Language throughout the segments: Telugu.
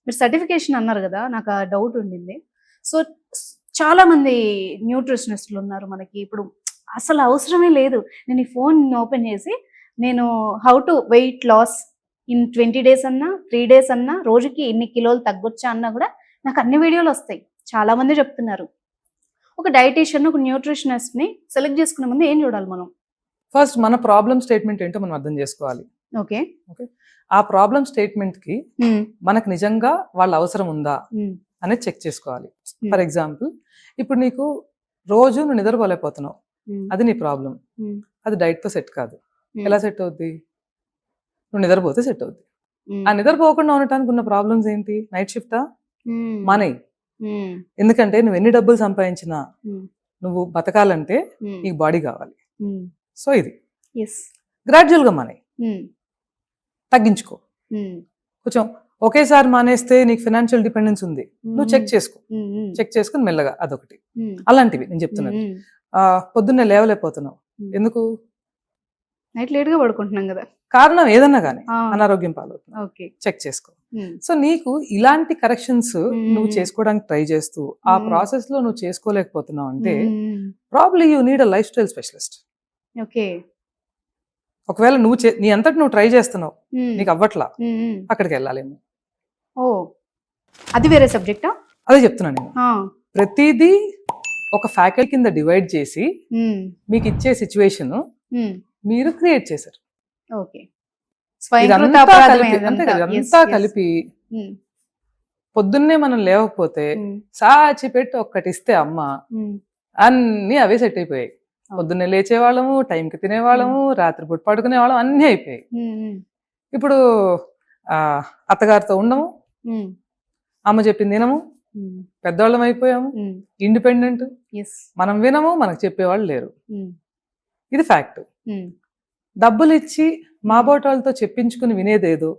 మీరు సర్టిఫికేషన్ అన్నారు కదా, నాకు ఆ డౌట్ ఉండింది. సో చాలా మంది న్యూట్రిషనిస్టులు ఉన్నారు మనకి ఇప్పుడు. అసలు అవసరమే లేదు. నేను ఈ ఫోన్ ఓపెన్ చేసి నేను how to weight loss in 20 days అన్నా 3 డేస్ అన్నా రోజుకి ఇన్ని కిలోలు తగ్గొచ్చా అన్నా కూడా నాకు అన్ని వీడియోలు వస్తాయి. చాలా మంది చెప్తున్నారు. ఒక డైటీషియన్, ఒక న్యూట్రిషనిస్ట్ని సెలెక్ట్ చేసుకునే ముందు ఏం చూడాలి మనం? ఫస్ట్ మన ప్రాబ్లమ్ స్టేట్మెంట్ ఏంటో మనం అర్థం చేసుకోవాలి. ఓకే. ఓకే, ఆ ప్రాబ్లమ్ స్టేట్మెంట్ కి మనకు నిజంగా వాళ్ళ అవసరం ఉందా అనేది చెక్ చేసుకోవాలి. ఫర్ ఎగ్జాంపుల్, ఇప్పుడు నీకు రోజు నువ్వు నిద్రపోలేకపోతున్నావు, అది నీ ప్రాబ్లం. అది డైట్ తో సెట్ కాదు. ఎలా సెట్ అవుద్ది? నువ్వు నిద్రపోతే సెట్ అవుద్ది. ఆ నిద్రపోకుండా ఉండటానికి ఉన్న ప్రాబ్లమ్స్ ఏంటి? నైట్ షిఫ్టా? మనీ. ఎందుకంటే నువ్వు ఎన్ని డబ్బులు సంపాదించినా నువ్వు బతకాలంటే నీకు బాడీ కావాలి. సో ఇది గ్రాడ్యువల్ గా మనీ తగ్గించుకో. కొంచెం ఒకేసారి మానేస్తే నీకు ఫైనాన్షియల్ డిపెండెన్స్ ఉంది, నువ్వు చెక్ చేసుకో. చెక్ చేసుకుని మెల్లగా అదొకటి. అలాంటివి నేను చెప్తున్నాను. పొద్దున్నే లేవలేకపోతున్నావు, ఎందుకు? నైట్ లేట్ గా పడుకుంటున్నాం కదా. కారణం ఏదన్నా కానీ అనారోగ్యం పాలవుతున్నావు, చెక్ చేసుకో. సో నీకు ఇలాంటి కరెక్షన్స్ నువ్వు చేసుకోవడానికి ట్రై చేస్తూ ఆ ప్రాసెస్ లో నువ్వు చేసుకోలేకపోతున్నావు అంటే probably you need a life style specialist. Okay. ఒకవేళ నువ్వు నీ అంతటి నువ్వు ట్రై చేస్తున్నావు, నీకు అవ్వట్లా, అక్కడికి వెళ్ళాలేమో. ఓ, అది వేరే సబ్జెక్టా? అదే చెప్తున్నాను నేను. ప్రతిదీ ఒక ఫ్యాకల్టీ కింద డివైడ్ చేసి మీకు ఇచ్చే సిచ్యువేషన్ మీరు క్రియేట్ చేశారు. అంతా కలిపి పొద్దున్నే మనం లేవకపోతే సాచి పెట్టి ఒక్కటిస్తే అమ్మ అన్ని అవే సెట్ అయిపోయాయి. పొద్దున్నే లేచేవాళ్ళము, టైంకి తినేవాళ్ళము, రాత్రిపూట పడుకునే వాళ్ళం, అన్నీ అయిపోయాయి. ఇప్పుడు అత్తగారితో ఉండము, అమ్మ చెప్పింది వినము, పెద్దవాళ్ళం అయిపోయాము, ఇండిపెండెంట్, మనం వినము, మనకు చెప్పేవాళ్ళు లేరు. ఇది ఫ్యాక్ట్. డబ్బులు ఇచ్చి మా బోటాలతో చెప్పించుకుని వినేదేదో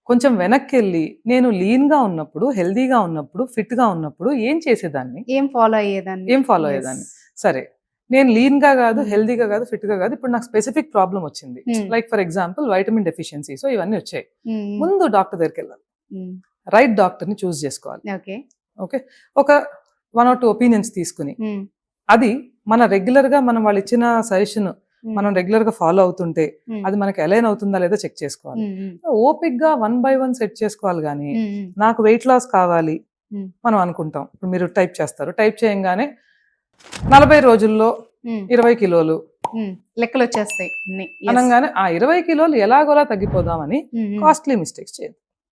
కొంచెం వెనక్కి వెళ్ళి నేను లీన్ గా ఉన్నప్పుడు, హెల్దీగా ఉన్నప్పుడు, ఫిట్ గా ఉన్నప్పుడు ఏం చేసేదాన్ని, ఏం ఫాలో అయ్యేదాన్ని. సరే, నేను లీన్ గా కాదు, హెల్దీగా కాదు, ఫిట్ గా కాదు, ఇప్పుడు నాకు స్పెసిఫిక్ ప్రాబ్లం వచ్చింది. Like for example vitamin deficiency. So ఇవన్నీ వచ్చాయి. ముందు డాక్టర్ దగ్గరికి వెళ్ళాలి, రైట్ డాక్టర్ ని చూస్ చేసుకోవాలి. ఓకే, ఒక 1 or 2 ఒపీనియన్స్ తీసుకుని అది మన రెగ్యులర్ గా మనం వాళ్ళు ఇచ్చిన సజెషన్ మనం రెగ్యులర్ గా ఫాలో అవుతుంటే అది మనకి అలైన్ అవుతుందా లేదా చెక్ చేసుకోవాలి. ఓపిక్ గా 1 by 1 సెట్ చేసుకోవాలి. కానీ నాకు వెయిట్ లాస్ కావాలి మనం అనుకుంటాం. ఇప్పుడు మీరు టైప్ చేస్తారు, టైప్ చేయంగానే 40 రోజుల్లో 20 కిలోలు లెక్కలు వచ్చేస్తాయి అనగానే ఆ 20 కిలోలు ఎలాగోలా తగ్గిపోదామని కాస్ట్లీ మిస్టేక్స్ చేయదు.